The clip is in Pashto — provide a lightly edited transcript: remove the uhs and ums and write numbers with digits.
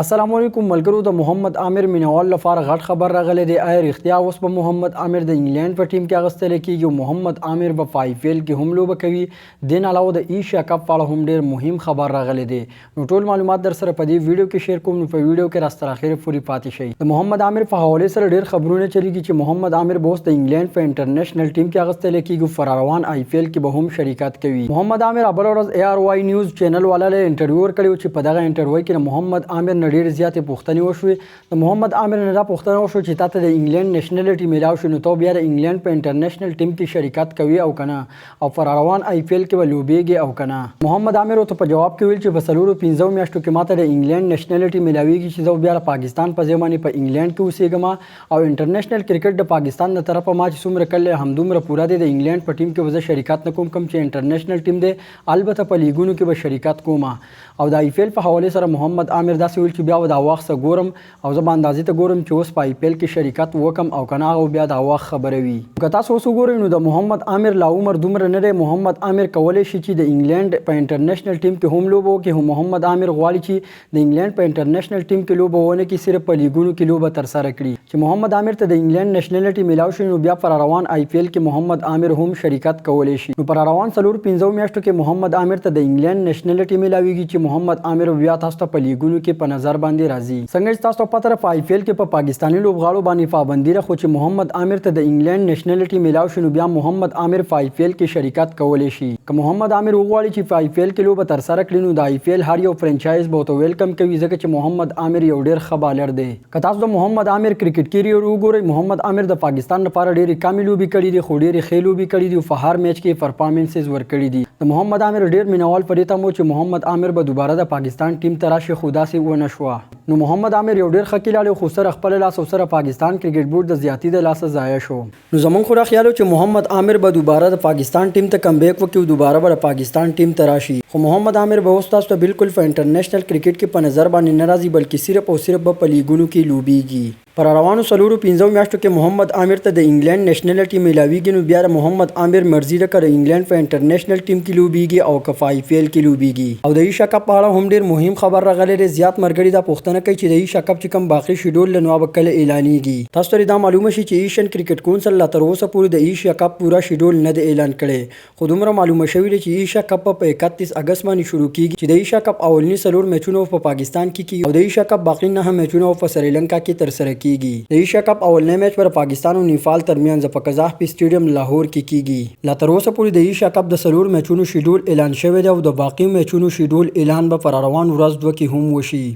अस्सलामुअलैकुम मलګرو د محمد عامر مینوال لپاره غټ خبر راغلی دی. آیا رښتیا اوس به محمد عامر د انګلند په ټیم کې اغوستل کیږي؟ محمد عامر به په آی پی ایل کې هم لوبه کوي. دین علاوه د ایشیا کپ په اړه هم ډیر مهم خبر راغلی دی. نو ټول معلومات در سره په دې ویډیو کې شیر کوم. نو په ویډیو کې راستر اخر پوری پاتې شئ. د محمد عامر په حواله سره ډیر خبرونه چلیږي چې محمد عامر به اوس د انګلند په انټرنیشنل ټیم کې اغوستل کیږي. فراروان آی پی ایل کې به هم شریکت کوي. محمد عامر بل ورځ ای آر واي نیوز چینل والا له انټرویو ورکړی چې په دغه انټرویو کې محمد عامر نه ډیر زیاتې پوښتنې وشوې. د محمد عامر نه دا پوښتنه وشوه چې تاسو د انګلند نېشنلټي میلاو شو، نو ته بیا د انګلند په انټرنیشنل ټیم کې شرکت کوي او کنه، او پر روان آی پی ایل کې به لوبېږي او کنه. محمد عامر ورته په جواب کې ویل چې په څلورو 15 میاشتو کې ماته د انګلند نېشنلټي میلاویږي چې زه بیا د پاکستان په ځای باندې په انګلند کې اوسېږم او انټرنیشنل کرکټ د پاکستان د طرفه ما چې څومره کړی همدومره پوره دی. د انګلند په ټیم کې به زه شرکت نه کوم، کوم چې انټرنیشنل ټیم دی البته په لیګونو کې به شرکت کوم. او د آی پی ایل په حواله سره محمد عامر داسې ویل چې بیا به دا وخت ګورم او زه به اندازې ته ګورم چې اوس په آی پی ایل کې شرکت وکم او کنه او بیا دا وخت خبره وي. که تاسو اوس وګورئ نو د محمد عامر لا عمر دومره نه دی. محمد عامر کولی شي چې د انګلند په انټرنیشنل ټیم کې هم لوبه وکړي. هم محمد عامر غواړي چې د انګلند په انټرنیشنل ټیم کې لوبه ونه کړي، صرف په لیګونو کې لوبه ترسره کړي. چې محمد عامر ته د انګلند نېشنلټي میلاو شي نو بیا پر روان آی پی ایل کې محمد عامر هم شرکت کولی شي. نو پر روان څلور 15 میاشتو کې محمد عامر ته د انګلند نېشنلټي میلاویږي چې محمد عامر بیا تاسو ته په لیګونو کې په نظر باندې راځي. څنګه چې تاسو ته پته په آی پی ایل کې په پاکستاني لوبغاړو باندې پابندي ده، خو چې محمد عامر ته د انګلند نېشنلټي میلاو شي نو بیا محمد عامر په آی پی ایل کې شرکت کولی شي. که محمد عامر وغواړي چې په آی پی ایل کې لوبه ترسره کړي نو د آی پی ایل هر یو فرانچایز به ورته ویلکم کوي، ځکه چې محمد عامر یو ډیر ښه بالر دی. که تاسو د محمد عامر کرکټ کیریئر وګورئ، محمد عامر د پاکستان لپاره ډېرې کمې لوبې کړي دي، خو ډېرې ښې لوبې کړي دي او په هر میچ کې پرفارمنسز ورکړي دي. د محمد عامر ډېر مینوال په دې تمه و چې محمد عامر به دوباره د پاکستان ټیم ته راشي، خو داسې ونه شوه. نو محمد عامر یو ډیر ښه کیلاړی خو سره خپل لاس او سره پاکستان کرکټ بورډ د زیاتی د لاسه ضایع شو. نو زمونږ خو دا خیال چې محمد عامر به دوباره د پاکستان ټیم ته کم بیک وکړي او دوباره به د پاکستان ټیم ته راشي. خو محمد عامر به اوس تاسو ته بالکل په انټرنیشنل کرکټ کې په نظر باندې نه راځي، بلکې صرف او صرف به په لیګونو کې لوبېږي. پر روانو څلورو 15 میاشتو کې محمد عامر ته د انګلند نېشنلټي میلاویږي نو بیا د محمد عامر مرزي ده که د انګلند په انټرنیشنل ټیم کې لوبېږي او که په آی پی ایل کې لوبېږي. او د ایشیا کپ په اړه هم ډېر مهم خبر راغلی دی. زیات ملګري دا پوښتنه کوي چې د ایشیا کپ چې کوم باقي شیډول له نو به کله اعلانېږي. تاسو ته دا معلومه شي چې ایشین کرکټ کونسل لا تر اوسه پورې د ایشیا کپ پورا شیډول نه دی اعلان کړی، خو دومره معلومه شوې ده چې ایشیا کپ په 31 اگست باندې شروع کیږي چې د ایشیا کپ اولنی څلور میچونه په پاکستان کې کیږي او د ایشیا کپ باقي 9 میچونه په سریلانکا کې ترسره کیږي. د ایشیا کپ اولنی میچ پر پاکستان او نیپال ترمنځ په قزاقپی سټیډیم لاهور کې کیږي. لا تر اوسه پورې د ایشیا کپ د څلور میچونو شیډول اعلان شوی دی او د باقي میچونو شیډول اعلان به پر روان ورځ 2 کې هم وشي.